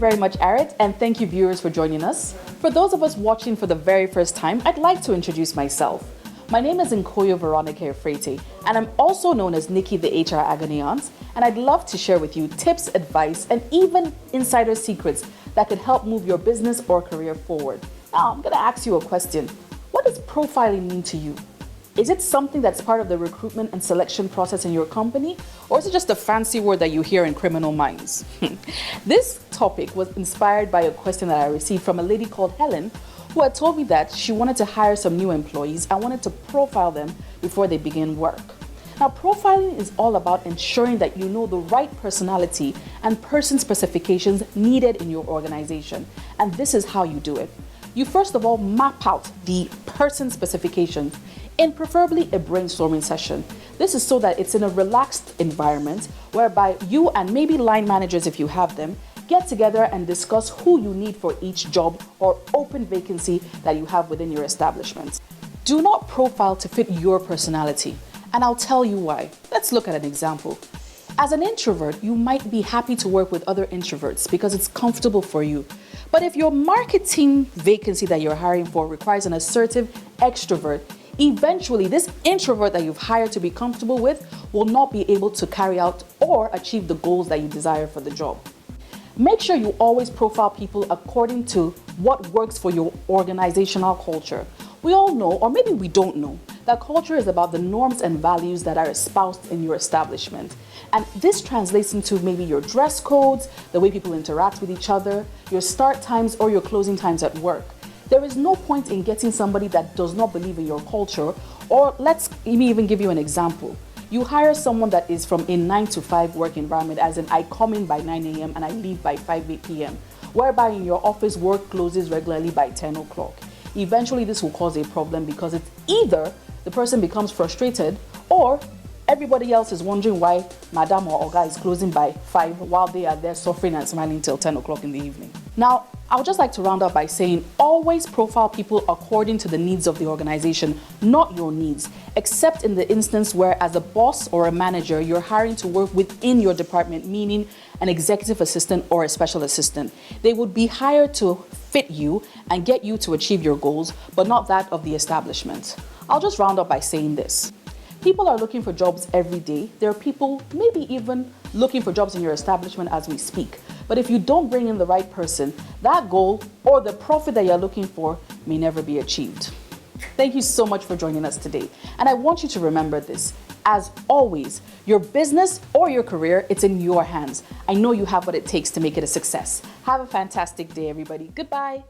very much, Arit, and thank you viewers for joining us. For those of us watching for the very first time, I'd like to introduce myself. My name is Veronica Efretei, and I'm also known as Nikki the HR Agony Aunt, and I'd love to share with you tips, advice, and even insider secrets that could help move your business or career forward. Now, I'm going to ask you a question. What does profiling mean to you? Is it something that's part of the recruitment and selection process in your company, or is it just a fancy word that you hear in criminal minds? This topic was inspired by a question that I received from a lady called Helen, who had told me that she wanted to hire some new employees and wanted to profile them before they begin work. Now, profiling is all about ensuring that you know the right personality and person specifications needed in your organization. And this is how you do it. You first of all map out the person specifications in preferably a brainstorming session. This is so that it's in a relaxed environment whereby you and maybe line managers, if you have them, get together and discuss who you need for each job or open vacancy that you have within your establishment. Do not profile to fit your personality, and I'll tell you why. Let's look at an example. As an introvert, you might be happy to work with other introverts because it's comfortable for you. But if your marketing vacancy that you're hiring for requires an assertive extrovert, eventually this introvert that you've hired to be comfortable with will not be able to carry out or achieve the goals that you desire for the job. Make sure you always profile people according to what works for your organizational culture. We all know, or maybe we don't know, that culture is about the norms and values that are espoused in your establishment. And this translates into maybe your dress codes, the way people interact with each other, your start times or your closing times at work. There is no point in getting somebody that does not believe in your culture, or let me even give you an example. You hire someone that is from a 9-to-5 work environment, as in I come in by 9 a.m. and I leave by 5 p.m., whereby in your office work closes regularly by 10 o'clock. Eventually this will cause a problem because it's either the person becomes frustrated or everybody else is wondering why Madam or Oga is closing by 5 while they are there suffering and smiling till 10 o'clock in the evening. Now, I would just like to round up by saying always profile people according to the needs of the organization, not your needs, except in the instance where as a boss or a manager, you're hiring to work within your department, meaning an executive assistant or a special assistant. They would be hired to fit you and get you to achieve your goals, but not that of the establishment. I'll just round up by saying this. People are looking for jobs every day. There are people maybe even looking for jobs in your establishment as we speak. But if you don't bring in the right person, that goal or the profit that you're looking for may never be achieved. Thank you so much for joining us today. And I want you to remember this. As always, your business or your career, it's in your hands. I know you have what it takes to make it a success. Have a fantastic day, everybody. Goodbye.